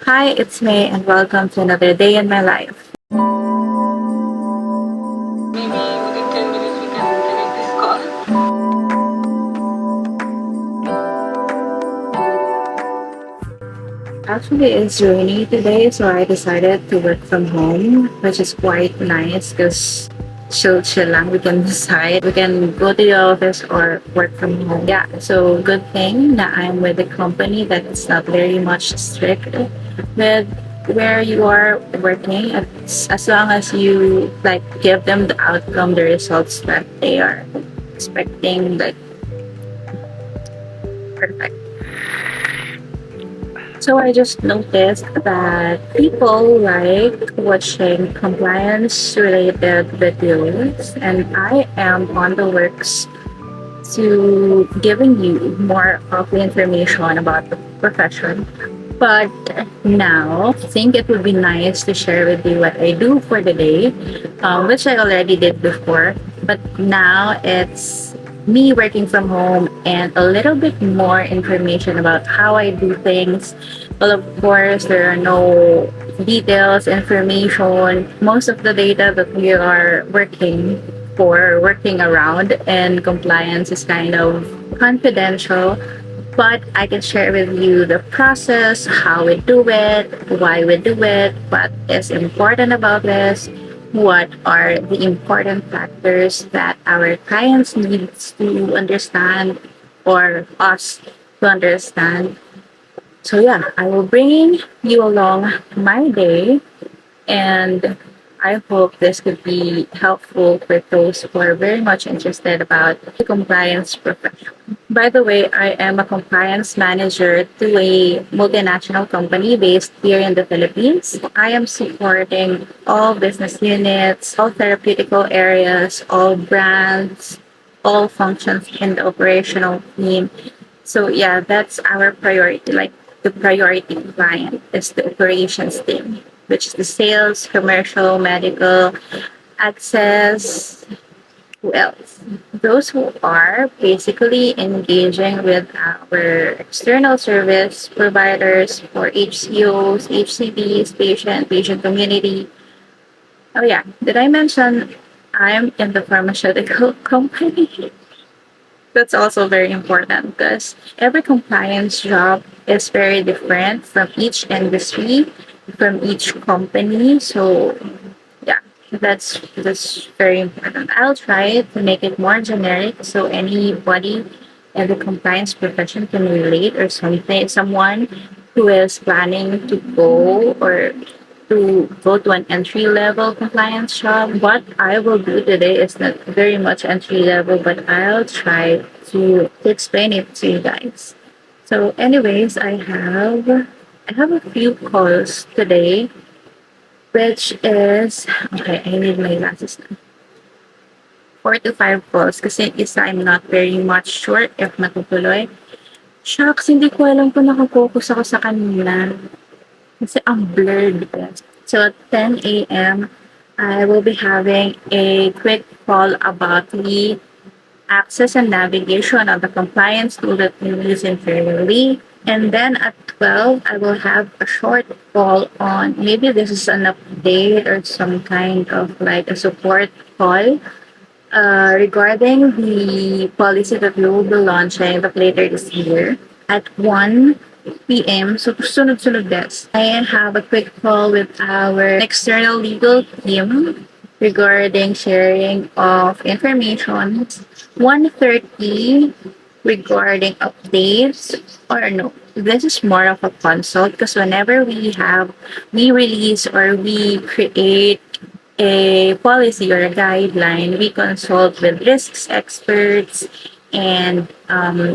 Hi, it's May, and welcome to another day in my life. Maybe within 10 minutes we can connect this call. Actually, it's rainy today, so I decided to work from home, which is quite nice because chill lang. We can decide. We can go to the office or work from home. Yeah, so good thing that I'm with a company that's not very much strict with where you are working. As long as you like give them the outcome, the results that they are expecting, like perfect. So I just noticed that people like watching compliance related videos, and I am on the works to giving you more of the information about the profession. But now, I think it would be nice to share with you what I do for the day, which I already did before. But now it's me working from home and a little bit more information about how I do things. Well, of course, there are no details, information. Most of the data that we are working around, and compliance is kind of confidential, but I can share with you the process, how we do it, why we do it, what is important about this, what are the important factors that our clients needs to understand or us to understand. So yeah, I will bring you along my day, and I hope this could be helpful for those who are very much interested about the compliance profession. By the way, I am a compliance manager to a multinational company based here in the Philippines. I am supporting all business units, all therapeutical areas, all brands, all functions in the operational team. So yeah, that's our priority. Like the priority client is the operations team, which is the sales, commercial, medical, access. Who else? Those who are basically engaging with our external service providers for HCOs, HCPs, patient community. Oh yeah, did I mention I'm in the pharmaceutical company? That's also very important because every compliance job is very different from each industry, from each company. So yeah, that's very important. I'll try to make it more generic so anybody in the compliance profession can relate, or someone who is planning to go to an entry level compliance job. What I will do today is not very much entry level, but I'll try to explain it to you guys. So anyways, I have a few calls today, which is okay, I need my glasses now. 4 to 5 calls kasi isa I'm not very much sure if matutuloy. Shucks, hindi ko alam kung nakafocus ako sa kanina. Kasi ang blurred. So at 10 a.m., I will be having a quick call about the access and navigation of the compliance tool that we use internally. And then at 12, I will have a short call on maybe this is an update or some kind of like a support call regarding the policy that we will be launching but later this year at 1 p.m. So, sunod-sunod this. I have a quick call with our external legal team regarding sharing of information. 1:30 regarding updates, or no, this is more of a consult because whenever we release or we create a policy or a guideline, we consult with risks experts and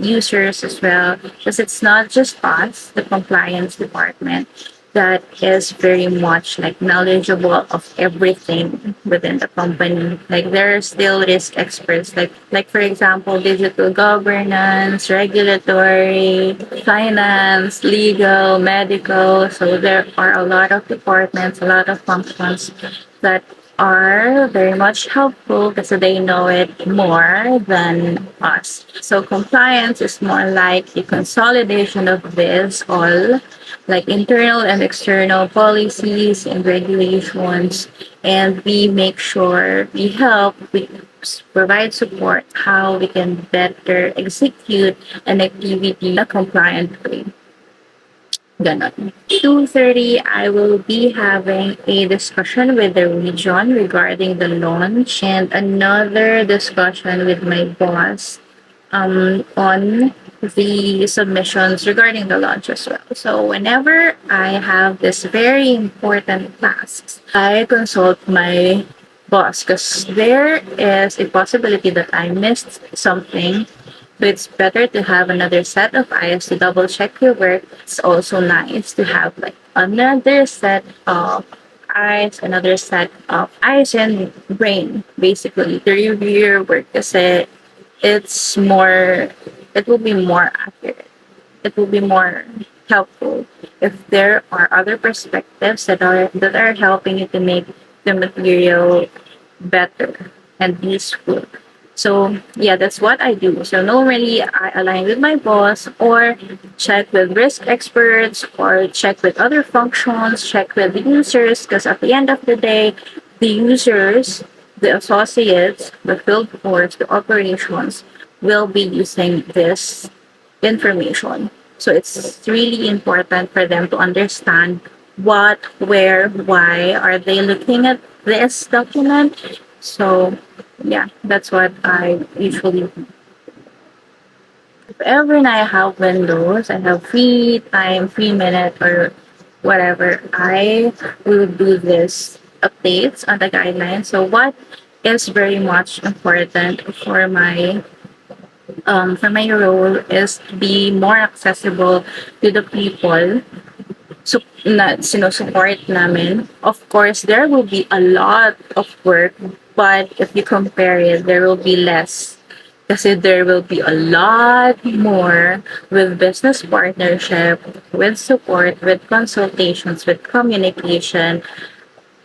users as well, because it's not just us, the compliance department, that is very much like knowledgeable of everything within the company. Like there are still risk experts, like for example, digital governance, regulatory, finance, legal, medical. So there are a lot of departments, a lot of functions that are very much helpful because they know it more than us. So compliance is more like the consolidation of this all like internal and external policies and regulations, and we make sure we provide support how we can better execute an activity in a compliant way. Ganon. 2:30, I will be having a discussion with the region regarding the launch and another discussion with my boss on the submissions regarding the launch as well. So whenever I have this very important tasks, I consult my boss because there is a possibility that I missed something. So it's better to have another set of eyes to double check your work. It's also nice to have like another set of eyes, another set of eyes and brain basically to review your work kasi it's more it will be more accurate, it will be more helpful if there are other perspectives that are helping you to make the material better and useful. So yeah, that's what I do. So normally I align with my boss or check with risk experts or check with other functions, check with the users because at the end of the day, the users, the associates, the field force, the operations will be using this information. So it's really important for them to understand what, where, why are they looking at this document. So yeah, that's what I usually do. If ever I have windows, I have free time, free minute or whatever, I will do this updates on the guidelines. So what is very much important for my role is to be more accessible to the people na sinusupport namin. Of course, there will be a lot of work, but if you compare it, there will be less. Kasi there will be a lot more with business partnership, with support, with consultations, with communication,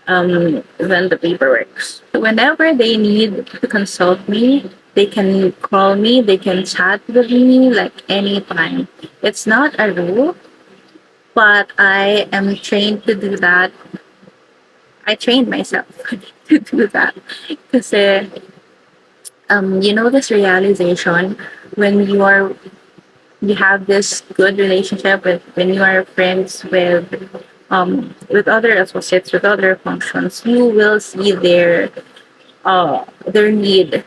than the paperwork. Whenever they need to consult me, they can call me, they can chat with me like anytime. It's not a rule, but I am trained to do that. I trained myself to do that. Because, this realization when you have this good relationship with when you are friends with other associates, with other functions, you will see their need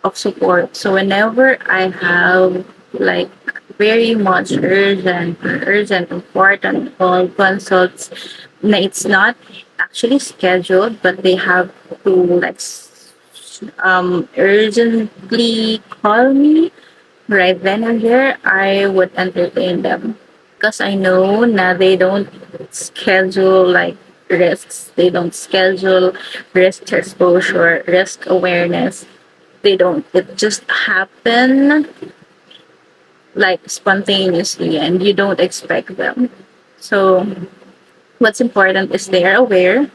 of support. So whenever I have like very much urgent, important call consults, it's not actually scheduled, but they have to like urgently call me right then and there, I would entertain them because I know na they don't schedule like risks. They don't schedule risk exposure, risk awareness. They don't. It just happen like spontaneously, and you don't expect them. So what's important is they're aware.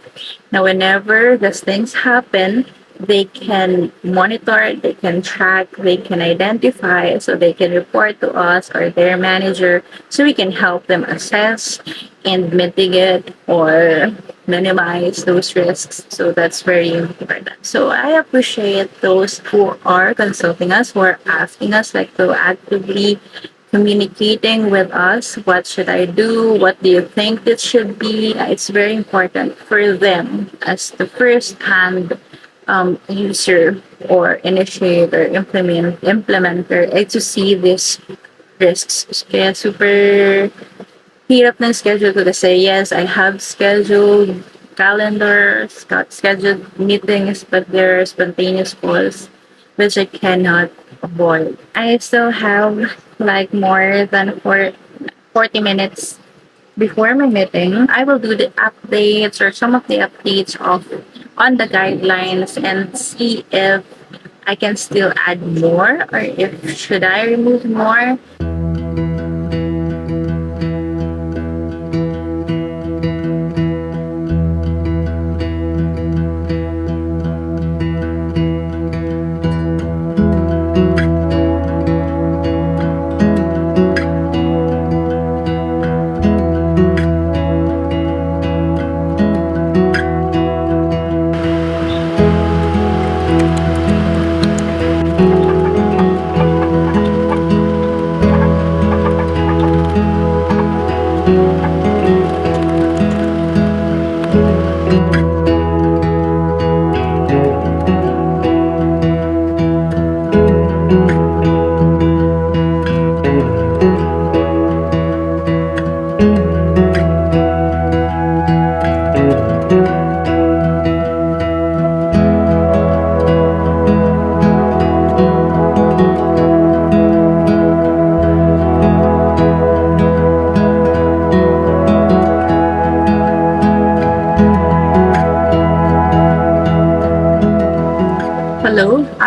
Now, whenever these things happen, they can monitor, they can track, they can identify, so they can report to us or their manager, so we can help them assess and mitigate or minimize those risks. So that's very important. So I appreciate those who are consulting us, who are asking us like proactively communicating with us. What should I do? What do you think it should be? It's very important for them as the first hand user or initiator, implementer, to see these risks. Kaya super hirap ng schedule ko to say, yes, I have scheduled calendars, got scheduled meetings, but there are spontaneous calls which I cannot avoid. I still have like more than 40 minutes before my meeting. I will do the updates or some of the updates of on the guidelines and see if I can still add more or if should I remove more.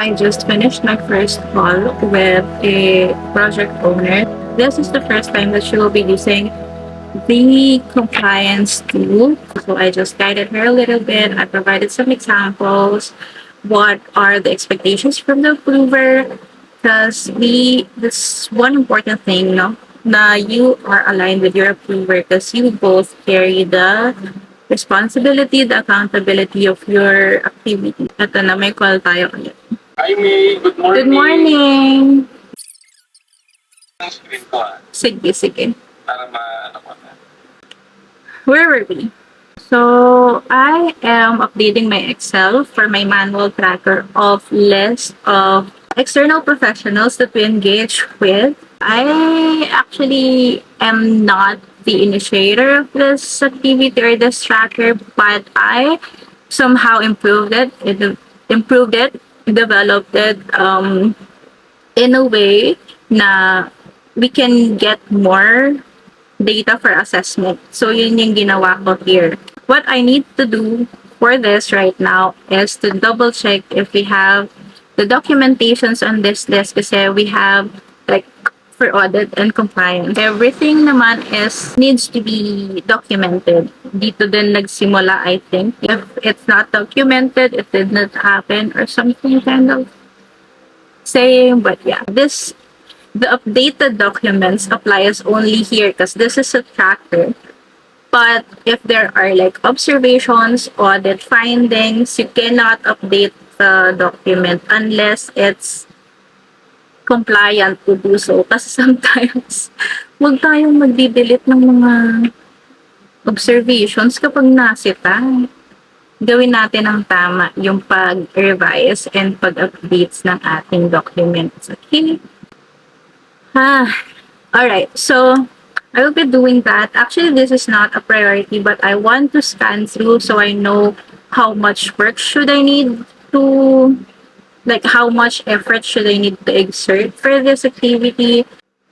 I just finished my first call with a project owner. This is the first time that she will be using the compliance tool. So I just guided her a little bit. I provided some examples. What are the expectations from the approver? Because this one important thing, no, na you are aligned with your approver because you both carry the responsibility, the accountability of your activity. Ito na, may call tayo ulit. Hi May, good Good morning. morning! Ang screen ko Sige, sige. para ma-ano ko na. Where were we? So I am updating my Excel for my manual tracker of list of external professionals that we engage with. I actually am not the initiator of this activity or this tracker, but I somehow improved it, developed it in a way na we can get more data for assessment. So yun yung ginawa ko here. What I need to do for this right now is to double check if we have the documentations on this list kasi we have like for audit and compliance. Everything naman is needs to be documented. Dito din nagsimula, I think. If it's not documented, it did not happen or something kind of saying. But yeah, the updated documents applies only here because this is a tracker. But if there are like observations, audit findings, you cannot update the document unless it's compliant to do so. Kasi sometimes, huwag tayong magdi-delete ng mga observations kapag nasita. Gawin natin ang tama yung pag-revise and pag-updates ng ating documents. Okay? All right. So I will be doing that. Actually, this is not a priority, but I want to scan through so I know how much work should I need to, like, how much effort should I need to exert for this activity.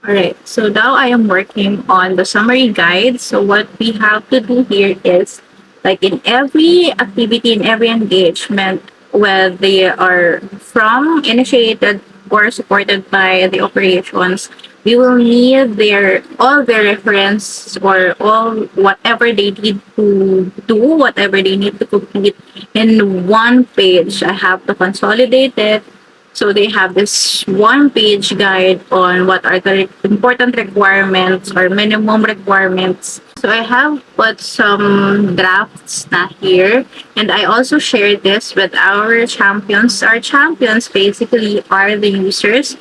All right. So now I am working on the summary guide. So what we have to do here is, like in every activity, in every engagement, whether they are from initiated or supported by the operations, we will need their reference or all whatever they need to do, whatever they need to complete in one page. I have to consolidate it. So they have this one-page guide on what are the important requirements or minimum requirements. So I have put some drafts na here, and I also shared this with our champions. Our champions basically are the users,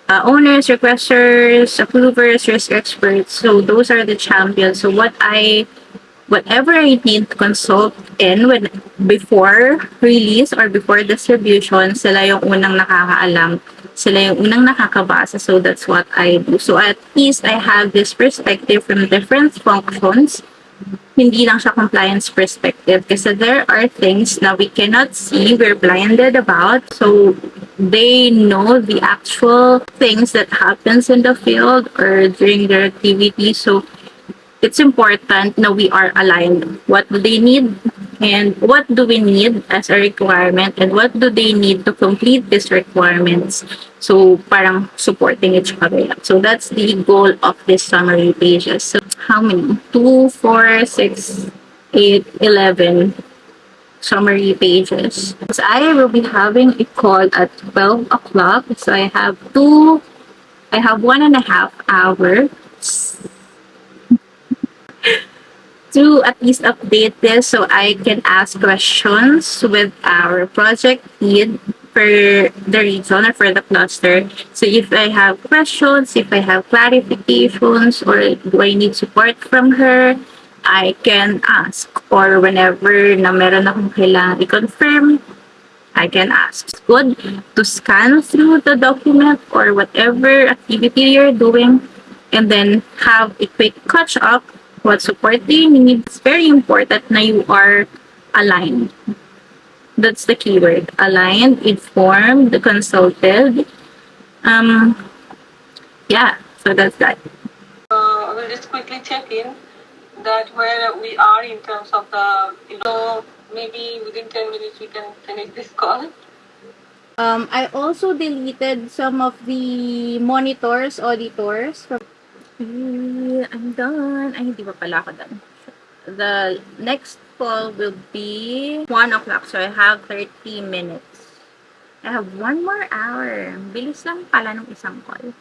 owners, requesters, approvers, risk experts. So those are the champions. So whatever I need to consult in when before release or before distribution, sila yung unang nakakaalam. Sila yung unang nakakabasa. So that's what I do. So at least I have this perspective from different functions. Hindi lang siya compliance perspective kasi there are things na we cannot see, we're blinded about. So they know the actual things that happens in the field or during their activity. So it's important na we are aligned. What do they need and what do we need as a requirement and what do they need to complete these requirements. So parang supporting each other. So that's the goal of this summary pages. So how many? 2, 4, 6, 8, 11 summary pages. So I will be having a call at 12 o'clock. So I have 1.5 hours to at least update this so I can ask questions with our project lead for the region or for the cluster. So if I have questions, if I have clarifications, or do I need support from her, I can ask. Or whenever na meron akong kailangan i-confirm, I can ask. It's good to scan through the document or whatever activity you're doing and then have a quick catch up. What support do you need? It's very important na you are aligned. That's the keyword. Aligned, informed, consulted. Yeah, so that's that. We'll just quickly check in that where we are in terms of the, so maybe within 10 minutes we can finish this call. I also deleted some of the auditors from. I'm done. Ay, hindi pa pala ako done. The next call will be 1 o'clock. So, I have 30 minutes. I have 1 more hour. Bilis lang pala ng isang call.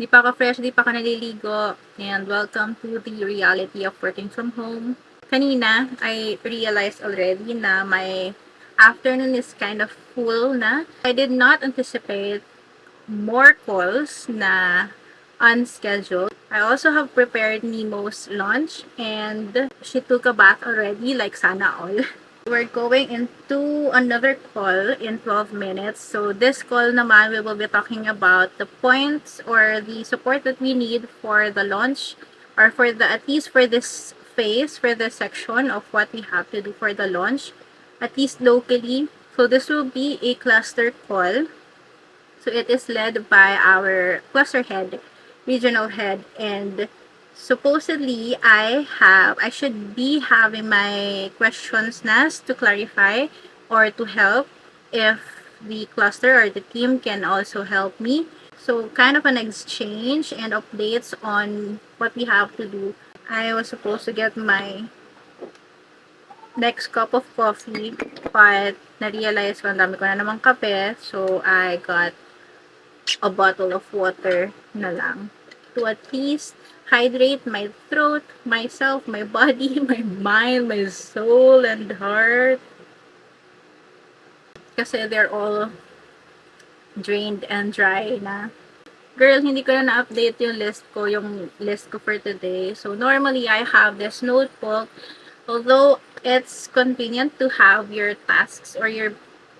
Di pa ako fresh, di pa ako naliligo. And welcome to the reality of working from home. Kanina, I realized already na my afternoon is kind of full na. I did not anticipate more calls na unscheduled. I also have prepared Nemo's lunch and she took a bath already, like sana all. We're going into another call in 12 minutes. So this call naman, we will be talking about the points or the support that we need for the launch or for the, at least for this phase, for this section of what we have to do for the launch, at least locally. So this will be a cluster call. So it is led by our cluster head, regional head, and supposedly I should be having my questions nas to clarify or to help if the cluster or the team can also help me. So kind of an exchange and updates on what we have to do. I was supposed to get my next cup of coffee, but na-realize ko ang dami ko na namang kape, so I got a bottle of water na lang to at least hydrate my throat, myself, my body, my mind, my soul, and heart. Kasi they're all drained and dry na. Girl, hindi ko na na-update yung list ko for today. So, normally, I have this notebook. Although, it's convenient to have your tasks or your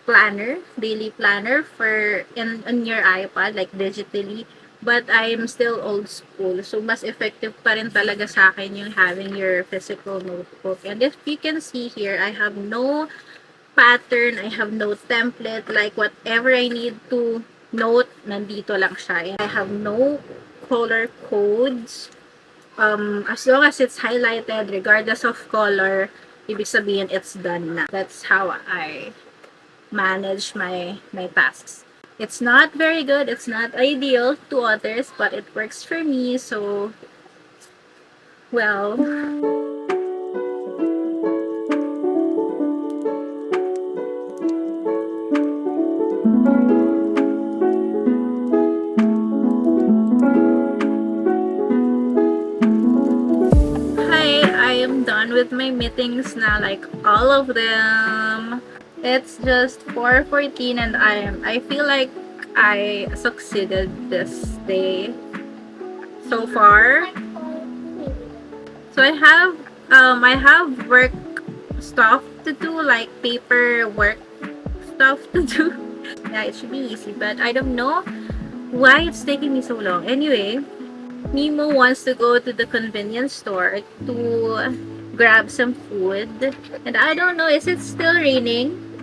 planner, daily planner in your iPad, like digitally. But I'm still old school. So, mas effective pa rin talaga sa akin yung having your physical notebook. And if you can see here, I have no pattern, I have no template, like whatever I need to note, nandito lang siya. And I have no color codes. As long as it's highlighted, regardless of color, ibig sabihin it's done na. That's how I manage my tasks. It's not very good, it's not ideal to others, but it works for me, so, well, hi, I am done with my meetings now, like all of them. It's just 4:14 and I feel like I succeeded this day so far. So I have work stuff to do, like paper work stuff to do. Yeah, it should be easy, but I don't know why it's taking me so long. Anyway, Nemo wants to go to the convenience store to grab some food. And I don't know, is it still raining?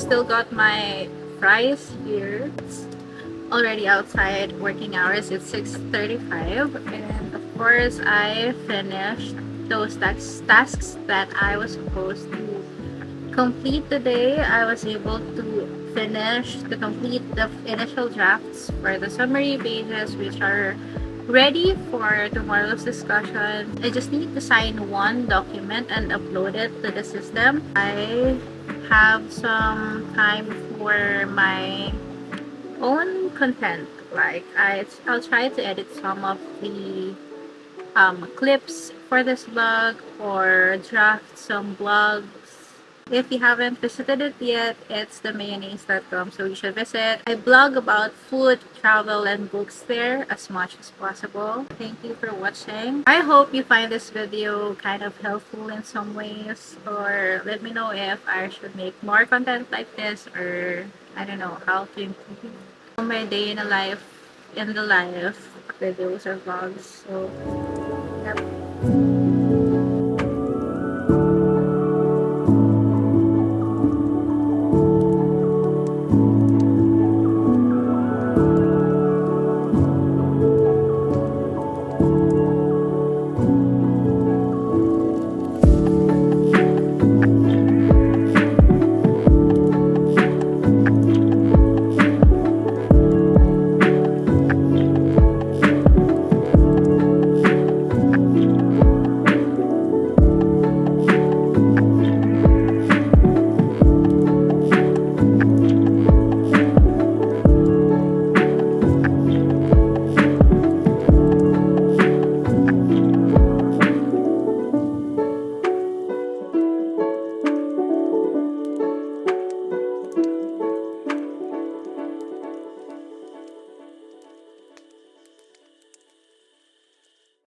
Still got my fries here. It's already outside working hours. It's 6:35, and of course I finished those tasks that I was supposed to complete today. I was able to complete the initial drafts for the summary pages, which are ready for tomorrow's discussion. I just need to sign one document and upload it to the system. I have some time for my own content. Like I'll try to edit some of the clips for this blog or draft some blogs. If you haven't visited it yet, it's themhayonnaise.com, so you should visit. I blog about food, travel, and books there as much as possible. Thank you for watching. I hope you find this video kind of helpful in some ways, or let me know if I should make more content like this, or I don't know how to improve my day in the life videos or vlogs. So, yep.